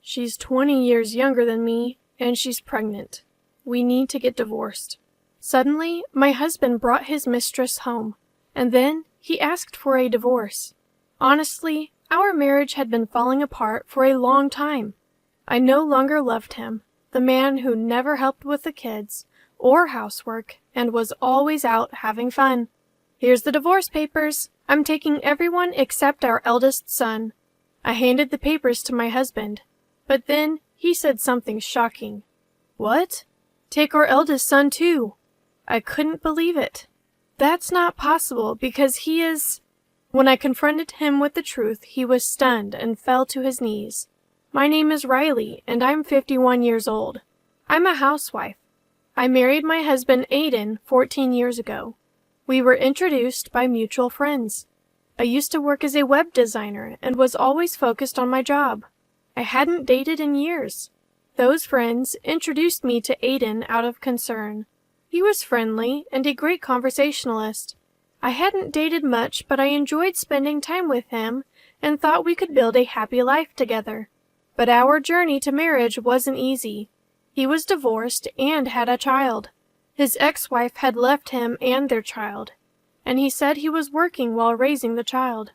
She's 20 years younger than me, and she's pregnant. We need to get divorced. Suddenly, my husband brought his mistress home, and then he asked for a divorce. Honestly, our marriage had been falling apart for a long time. I no longer loved him, the man who never helped with the kids or housework and was always out having fun. Here's the divorce papers. I'm taking everyone except our eldest son. I handed the papers to my husband, but then he said something shocking. What? Take our eldest son too. I couldn't believe it. That's not possible because he is... When I confronted him with the truth, he was stunned and fell to his knees. My name is Riley, and I'm 51 years old. I'm a housewife. I married my husband Aiden 14 years ago. We were introduced by mutual friends. I used to work as a web designer and was always focused on my job. I hadn't dated in years. Those friends introduced me to Aiden out of concern. He was friendly and a great conversationalist. I hadn't dated much, but I enjoyed spending time with him and thought we could build a happy life together. But our journey to marriage wasn't easy. He was divorced and had a child. His ex-wife had left him and their child, and he said he was working while raising the child.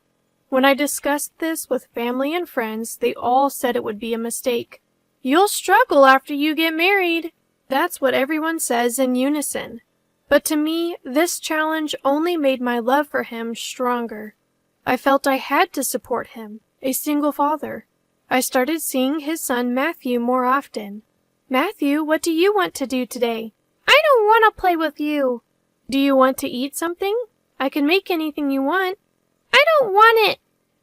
When I discussed this with family and friends, they all said it would be a mistake. You'll struggle after you get married. That's what everyone says in unison. But to me, this challenge only made my love for him stronger. I felt I had to support him, a single father. I started seeing his son Matthew more often. Matthew, what do you want to do today? I don't want to play with you. Do you want to eat something? I can make anything you want. I don't want it.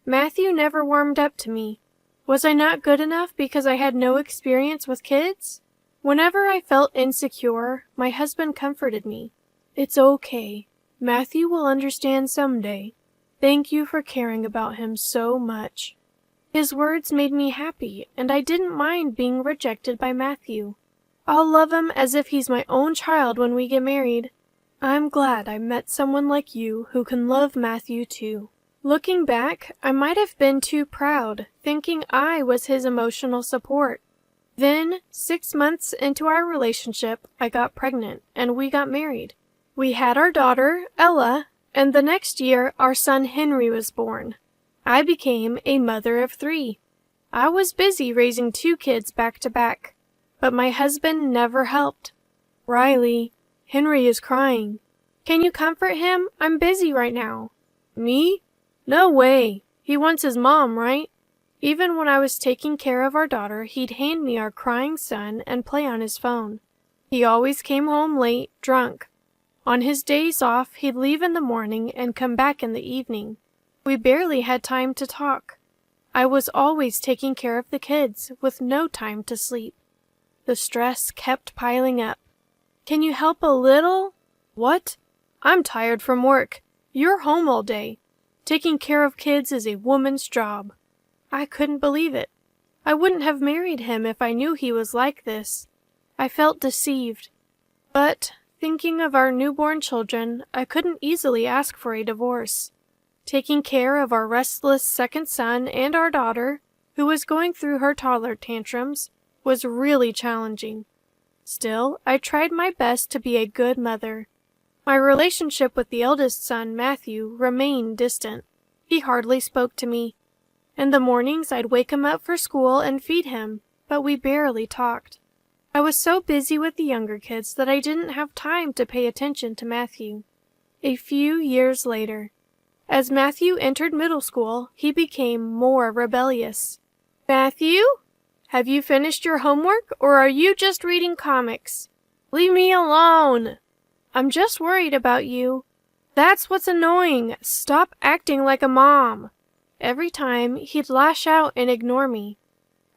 Matthew never warmed up to me. Was I not good enough because I had no experience with kids? Whenever I felt insecure, my husband comforted me. It's okay. Matthew will understand someday. Thank you for caring about him so much. His words made me happy, and I didn't mind being rejected by Matthew. I'll love him as if he's my own child when we get married. I'm glad I met someone like you who can love Matthew too. Looking back, I might have been too proud, thinking I was his emotional support. Then, 6 months into our relationship, I got pregnant, and we got married. We had our daughter, Ella, and the next year our son Henry was born. I became a mother of 3. I was busy raising 2 kids back to back, but my husband never helped. Riley, Henry is crying. Can you comfort him? I'm busy right now. Me? No way. He wants his mom, right? Even when I was taking care of our daughter, he'd hand me our crying son and play on his phone. He always came home late, drunk. On his days off, he'd leave in the morning and come back in the evening. We barely had time to talk. I was always taking care of the kids, with no time to sleep. The stress kept piling up. Can you help a little? What? I'm tired from work. You're home all day. Taking care of kids is a woman's job. I couldn't believe it. I wouldn't have married him if I knew he was like this. I felt deceived. But, thinking of our newborn children, I couldn't easily ask for a divorce. Taking care of our restless second son and our daughter, who was going through her toddler tantrums, was really challenging. Still, I tried my best to be a good mother. My relationship with the eldest son, Matthew, remained distant. He hardly spoke to me. In the mornings I'd wake him up for school and feed him, but we barely talked. I was so busy with the younger kids that I didn't have time to pay attention to Matthew. A few years later, as Matthew entered middle school, he became more rebellious. Matthew? Have you finished your homework, or are you just reading comics? Leave me alone! I'm just worried about you. That's what's annoying. Stop acting like a mom. Every time, he'd lash out and ignore me.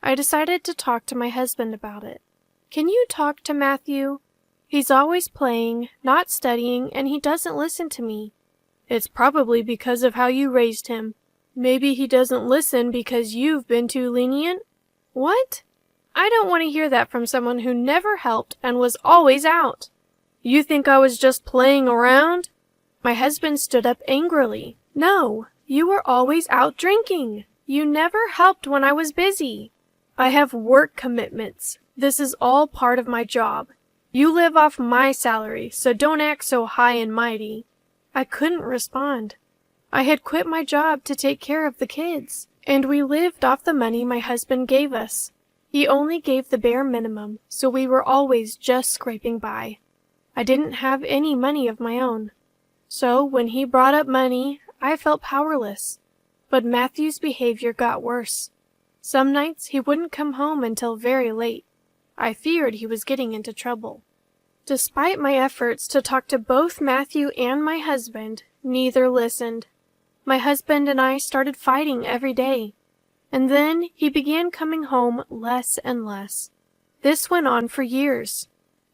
I decided to talk to my husband about it. Can you talk to Matthew? He's always playing, not studying, and he doesn't listen to me. It's probably because of how you raised him. Maybe he doesn't listen because you've been too lenient? What? I don't want to hear that from someone who never helped and was always out. You think I was just playing around? My husband stood up angrily. No, you were always out drinking. You never helped when I was busy. I have work commitments. This is all part of my job. You live off my salary, so don't act so high and mighty." I couldn't respond. I had quit my job to take care of the kids, and we lived off the money my husband gave us. He only gave the bare minimum, so we were always just scraping by. I didn't have any money of my own. So when he brought up money, I felt powerless. But Matthew's behavior got worse. Some nights he wouldn't come home until very late. I feared he was getting into trouble. Despite my efforts to talk to both Matthew and my husband, neither listened. My husband and I started fighting every day. And then he began coming home less and less. This went on for years.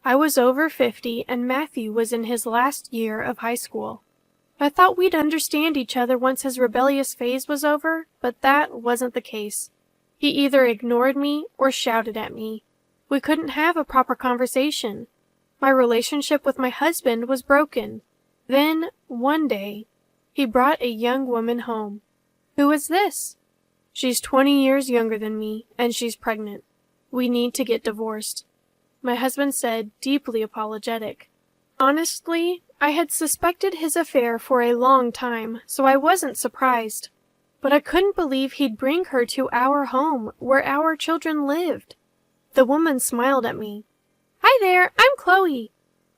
I was over 50 and Matthew was in his last year of high school. I thought we'd understand each other once his rebellious phase was over, but that wasn't the case. He either ignored me or shouted at me. We couldn't have a proper conversation. My relationship with my husband was broken. Then, one day, he brought a young woman home. Who is this? She's 20 years younger than me, and she's pregnant. We need to get divorced. My husband said, deeply apologetic. Honestly, I had suspected his affair for a long time, so I wasn't surprised. But I couldn't believe he'd bring her to our home, where our children lived. The woman smiled at me. "Hi there, I'm Chloe."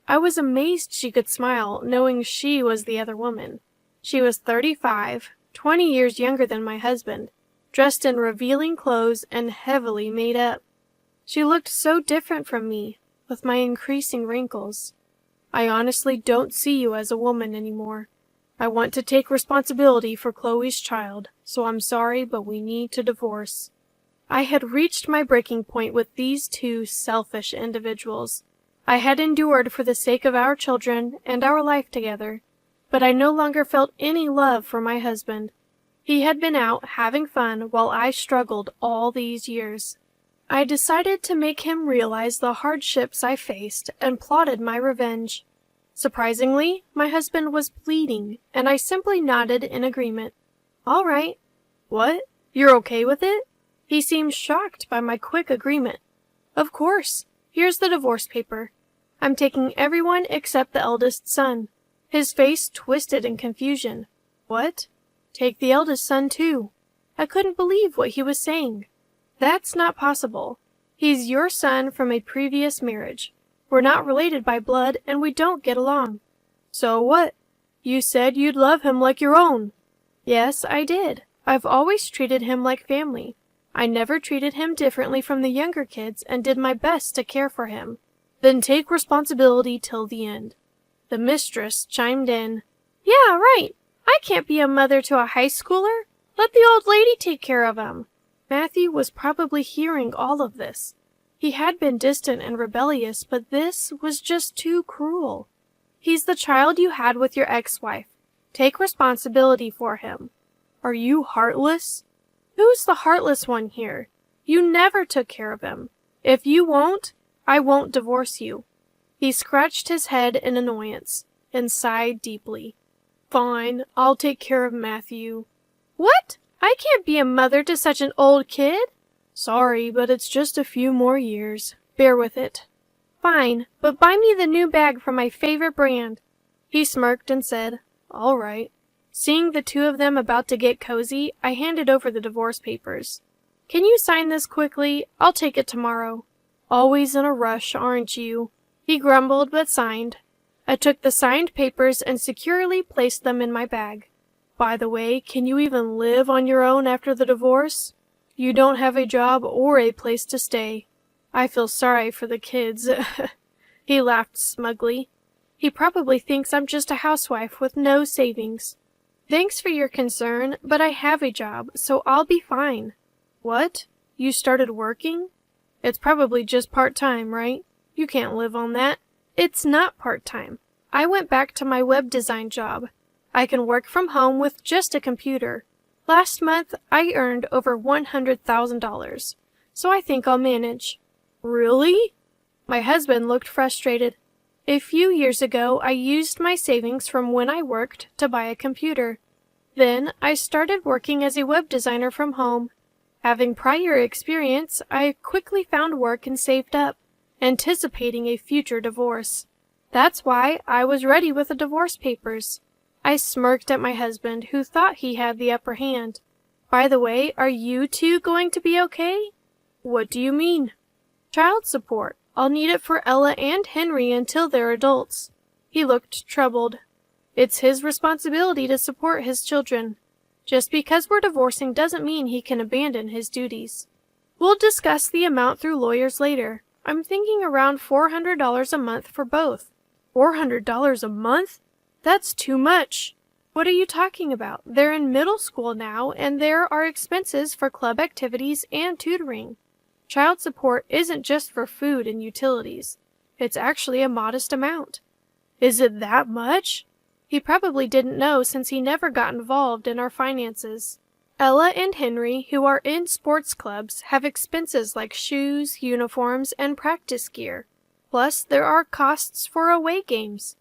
I was amazed she could smile, knowing she was the other woman. She was 35, 20 years younger than my husband, dressed in revealing clothes and heavily made up. She looked so different from me, with my increasing wrinkles. "I honestly don't see you as a woman anymore. I want to take responsibility for Chloe's child, so I'm sorry, but we need to divorce." I had reached my breaking point with these two selfish individuals. I had endured for the sake of our children and our life together, but I no longer felt any love for my husband. He had been out having fun while I struggled all these years. I decided to make him realize the hardships I faced and plotted my revenge. Surprisingly, my husband was pleading, and I simply nodded in agreement. "All right." "What? You're okay with it?" He seemed shocked by my quick agreement. "Of course. Here's the divorce paper. I'm taking everyone except the eldest son." His face twisted in confusion. "What?" "Take the eldest son, too." I couldn't believe what he was saying. "That's not possible. He's your son from a previous marriage. We're not related by blood, and we don't get along." "So what? You said you'd love him like your own." "Yes, I did. I've always treated him like family. I never treated him differently from the younger kids and did my best to care for him." "Then take responsibility till the end." The mistress chimed in. "Yeah, right. I can't be a mother to a high schooler. Let the old lady take care of him." Matthew was probably hearing all of this. He had been distant and rebellious, but this was just too cruel. "He's the child you had with your ex-wife. Take responsibility for him." "Are you heartless?" "Who's the heartless one here? You never took care of him. If you won't, I won't divorce you." He scratched his head in annoyance and sighed deeply. "Fine, I'll take care of Matthew." "What? I can't be a mother to such an old kid." "Sorry, but it's just a few more years. Bear with it." "Fine, but buy me the new bag from my favorite brand." He smirked and said, "All right." Seeing the two of them about to get cozy, I handed over the divorce papers. "Can you sign this quickly? I'll take it tomorrow." "Always in a rush, aren't you?" He grumbled but signed. I took the signed papers and securely placed them in my bag. "By the way, can you even live on your own after the divorce? You don't have a job or a place to stay." I feel sorry for the kids. He laughed smugly. He probably thinks I'm just a housewife with no savings. "Thanks for your concern, but I have a job, so I'll be fine." "What? You started working?" "It's probably just part-time, right? You can't live on that." "It's not part-time. I went back to my web design job. I can work from home with just a computer. Last month, I earned over $100,000, so I think I'll manage." "Really?" My husband looked frustrated. "A few years ago, I used my savings from when I worked to buy a computer. Then I started working as a web designer from home. Having prior experience, I quickly found work and saved up, anticipating a future divorce. That's why I was ready with the divorce papers. I smirked at my husband, who thought he had the upper hand. By the way, are you two going to be okay? What do you mean? Child support. I'll need it for Ella and Henry until they're adults. He looked troubled. It's his responsibility to support his children. Just because we're divorcing doesn't mean he can abandon his duties. We'll discuss the amount through lawyers later. I'm thinking around $400 a month for both. $400 a month? That's too much. What are you talking about? They're in middle school now, and there are expenses for club activities and tutoring. Child support isn't just for food and utilities. It's actually a modest amount. Is it that much? He probably didn't know since he never got involved in our finances. Ella and Henry, who are in sports clubs, have expenses like shoes, uniforms, and practice gear. Plus, there are costs for away games.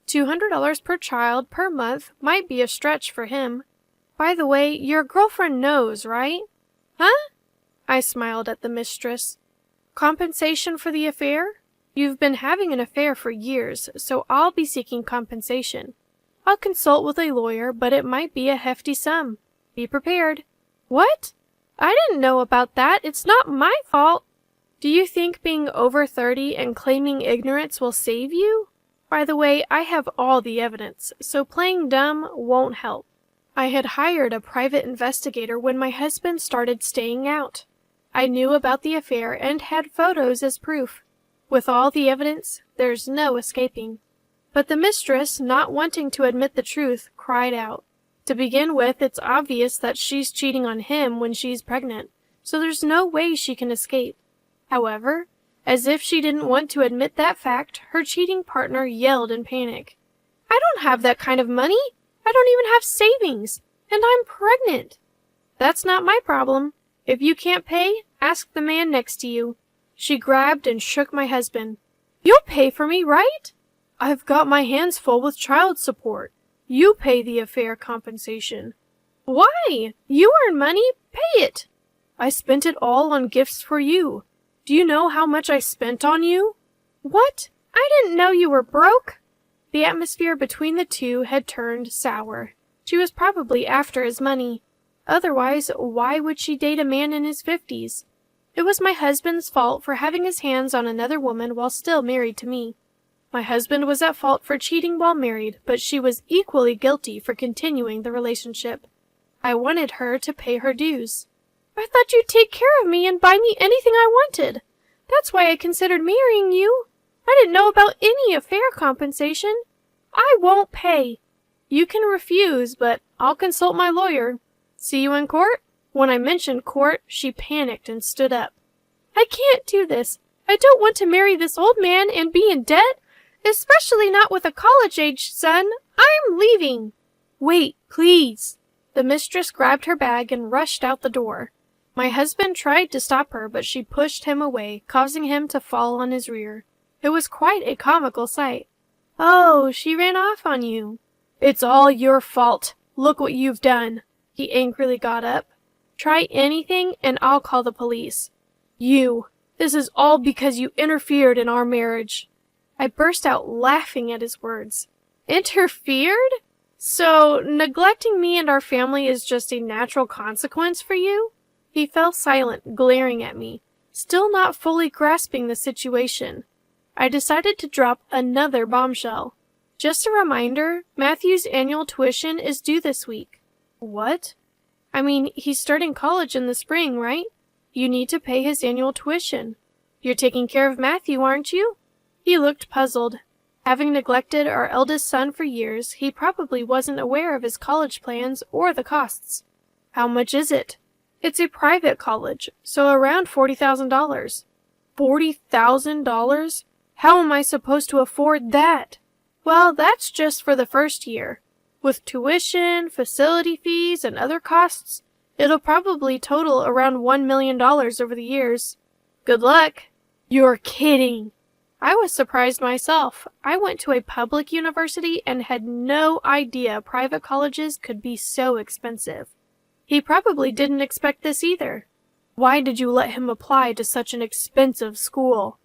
$200 per child per month might be a stretch for him. By the way, your girlfriend knows, right? Huh? I smiled at the mistress. Compensation for the affair? You've been having an affair for years, so I'll be seeking compensation. I'll consult with a lawyer, but it might be a hefty sum. Be prepared. What? I didn't know about that. It's not my fault. Do you think being over 30 and claiming ignorance will save you? By the way, I have all the evidence, so playing dumb won't help. I had hired a private investigator when my husband started staying out. I knew about the affair and had photos as proof. With all the evidence, there's no escaping. But the mistress, not wanting to admit the truth, cried out. To begin with, it's obvious that she's cheating on him when she's pregnant, so there's no way she can escape. However, as if she didn't want to admit that fact, her cheating partner yelled in panic. I don't have that kind of money. I don't even have savings, and I'm pregnant. That's not my problem. If you can't pay, ask the man next to you. She grabbed and shook my husband. You'll pay for me, right? I've got my hands full with child support. You pay the affair compensation. Why? You earn money. Pay it. I spent it all on gifts for you. Do you know how much I spent on you? What? I didn't know you were broke. The atmosphere between the two had turned sour. She was probably after his money. Otherwise, why would she date a man in his 50s? It was my husband's fault for having his hands on another woman while still married to me. My husband was at fault for cheating while married, but she was equally guilty for continuing the relationship. I wanted her to pay her dues. I thought you'd take care of me and buy me anything I wanted. That's why I considered marrying you. I didn't know about any affair compensation. I won't pay. You can refuse, but I'll consult my lawyer. See you in court? When I mentioned court, she panicked and stood up. I can't do this. I don't want to marry this old man and be in debt, especially not with a college-aged son. I'm leaving. Wait, please. The mistress grabbed her bag and rushed out the door. My husband tried to stop her, but she pushed him away, causing him to fall on his rear. It was quite a comical sight. Oh, she ran off on you. It's all your fault. Look what you've done. He angrily got up. Try anything and I'll call the police. This is all because you interfered in our marriage. I burst out laughing at his words. Interfered? So, neglecting me and our family is just a natural consequence for you? He fell silent, glaring at me, still not fully grasping the situation. I decided to drop another bombshell. Just a reminder, Matthew's annual tuition is due this week. What? I mean, he's starting college in the spring, right? You need to pay his annual tuition. You're taking care of Matthew, aren't you? He looked puzzled. Having neglected our eldest son for years, he probably wasn't aware of his college plans or the costs. How much is it? It's a private college, so around $40,000. $40,000? How am I supposed to afford that? Well, that's just for the first year. With tuition, facility fees, and other costs, it'll probably total around $1 million over the years. Good luck. You're kidding. I was surprised myself. I went to a public university and had no idea private colleges could be so expensive. He probably didn't expect this either. Why did you let him apply to such an expensive school?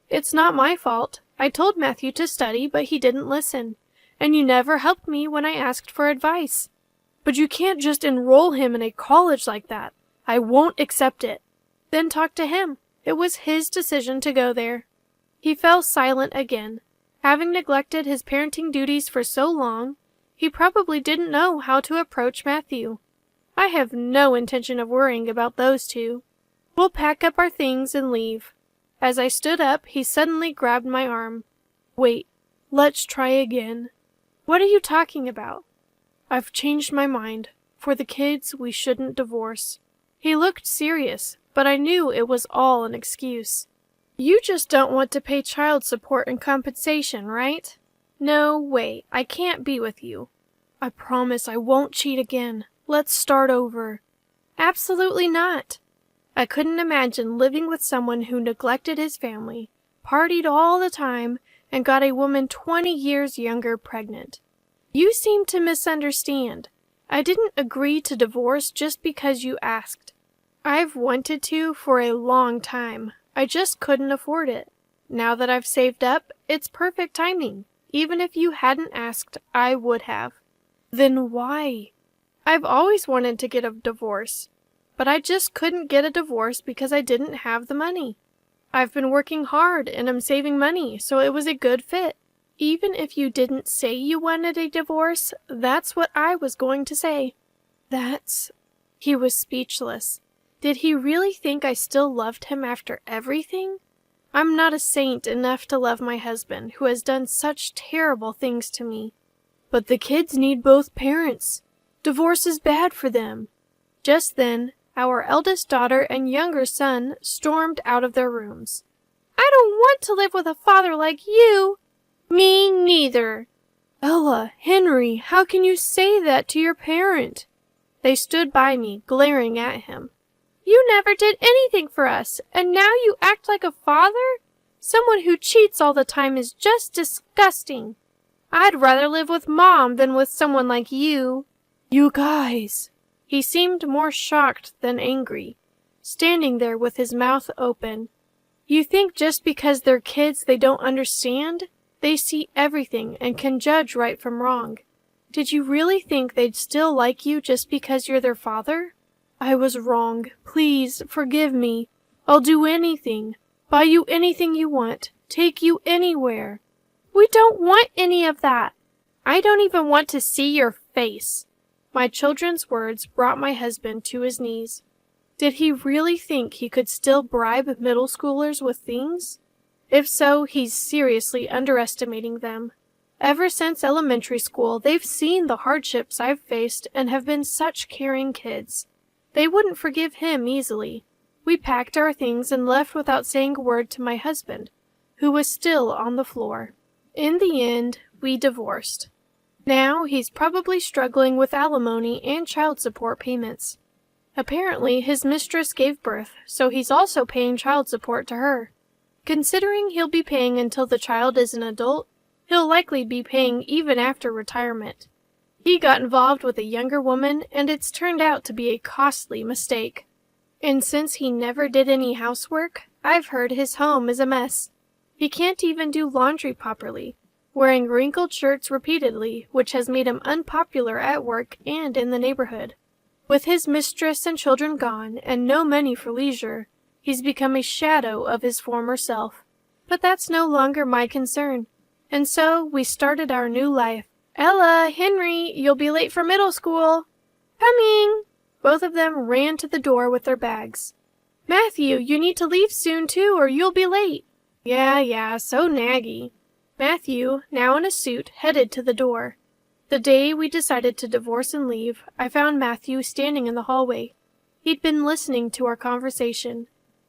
It's not my fault. I told Matthew to study, but he didn't listen. And you never helped me when I asked for advice. But you can't just enroll him in a college like that. I won't accept it. Then talk to him. It was his decision to go there. He fell silent again. Having neglected his parenting duties for so long, he probably didn't know how to approach Matthew. I have no intention of worrying about those two. We'll pack up our things and leave. As I stood up, he suddenly grabbed my arm. Wait, let's try again. What are you talking about? I've changed my mind. For the kids, we shouldn't divorce. He looked serious, but I knew it was all an excuse. You just don't want to pay child support and compensation, right? No way, I can't be with you. I promise I won't cheat again. Let's start over. Absolutely not. I couldn't imagine living with someone who neglected his family, partied all the time, and got a woman 20 years younger pregnant. You seem to misunderstand. I didn't agree to divorce just because you asked. I've wanted to for a long time. I just couldn't afford it. Now that I've saved up, it's perfect timing. Even if you hadn't asked, I would have. Then why? I've always wanted to get a divorce, but I just couldn't get a divorce because I didn't have the money. I've been working hard and I'm saving money, so it was a good fit. Even if you didn't say you wanted a divorce, that's what I was going to say. He was speechless. Did he really think I still loved him after everything? I'm not a saint enough to love my husband, who has done such terrible things to me. But the kids need both parents. Divorce is bad for them. Just then, our eldest daughter and younger son stormed out of their rooms. I don't want to live with a father like you. Me neither. Ella, Henry, how can you say that to your parent? They stood by me, glaring at him. You never did anything for us, and now you act like a father? Someone who cheats all the time is just disgusting. I'd rather live with Mom than with someone like you. You guys. He seemed more shocked than angry, standing there with his mouth open. You think just because they're kids they don't understand? They see everything and can judge right from wrong. Did you really think they'd still like you just because you're their father? I was wrong. Please, forgive me. I'll do anything. Buy you anything you want. Take you anywhere. We don't want any of that. I don't even want to see your face. My children's words brought my husband to his knees. Did he really think he could still bribe middle schoolers with things? If so, he's seriously underestimating them. Ever since elementary school, they've seen the hardships I've faced and have been such caring kids. They wouldn't forgive him easily. We packed our things and left without saying a word to my husband, who was still on the floor. In the end, we divorced. Now he's probably struggling with alimony and child support payments. Apparently, his mistress gave birth, so he's also paying child support to her. Considering he'll be paying until the child is an adult, he'll likely be paying even after retirement. He got involved with a younger woman, and it's turned out to be a costly mistake. And since he never did any housework, I've heard his home is a mess. He can't even do laundry properly, wearing wrinkled shirts repeatedly, which has made him unpopular at work and in the neighborhood. With his mistress and children gone, and no money for leisure, he's become a shadow of his former self. But that's no longer my concern. And so we started our new life. Ella, Henry, you'll be late for middle school. Coming! Both of them ran to the door with their bags. Matthew, you need to leave soon too, or you'll be late. Yeah, so naggy. Matthew, now in a suit, headed to the door. The day we decided to divorce and leave, I found Matthew standing in the hallway. He'd been listening to our conversation.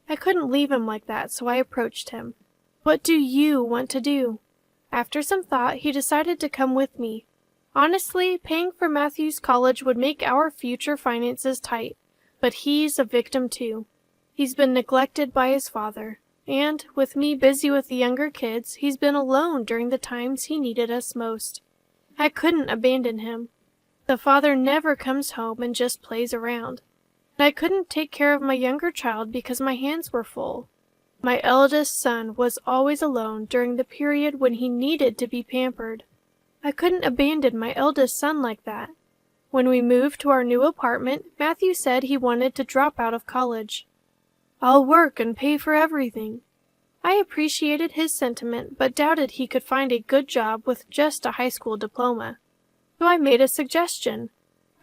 I couldn't leave him like that, so I approached him. What do you want to do? After some thought, he decided to come with me. Honestly, paying for Matthew's college would make our future finances tight, but he's a victim too. He's been neglected by his father, and, with me busy with the younger kids, he's been alone during the times he needed us most. I couldn't abandon him. The father never comes home and just plays around. I couldn't take care of my younger child because my hands were full. My eldest son was always alone during the period when he needed to be pampered. I couldn't abandon my eldest son like that. When we moved to our new apartment, Matthew said he wanted to drop out of college. "I'll work and pay for everything." I appreciated his sentiment, but doubted he could find a good job with just a high school diploma. So I made a suggestion.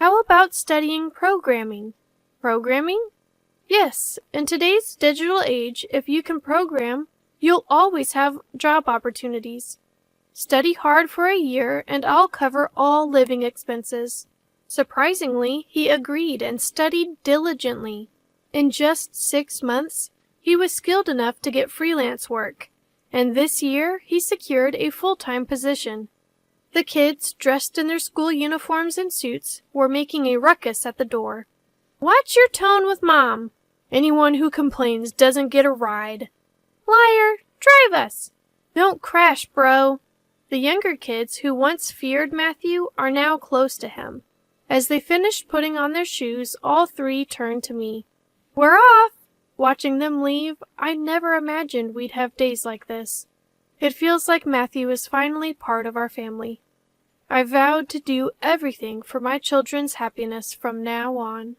How about studying programming? Programming? Yes, in today's digital age, if you can program, you'll always have job opportunities. Study hard for a year and I'll cover all living expenses. Surprisingly, he agreed and studied diligently. In just 6 months, he was skilled enough to get freelance work, and this year he secured a full-time position. The kids, dressed in their school uniforms and suits, were making a ruckus at the door. "Watch your tone with Mom. Anyone who complains doesn't get a ride." "Liar! Drive us!" "Don't crash, bro." The younger kids who once feared Matthew are now close to him. As they finished putting on their shoes, all three turned to me. "We're off!" Watching them leave, I never imagined we'd have days like this. It feels like Matthew is finally part of our family. I vowed to do everything for my children's happiness from now on.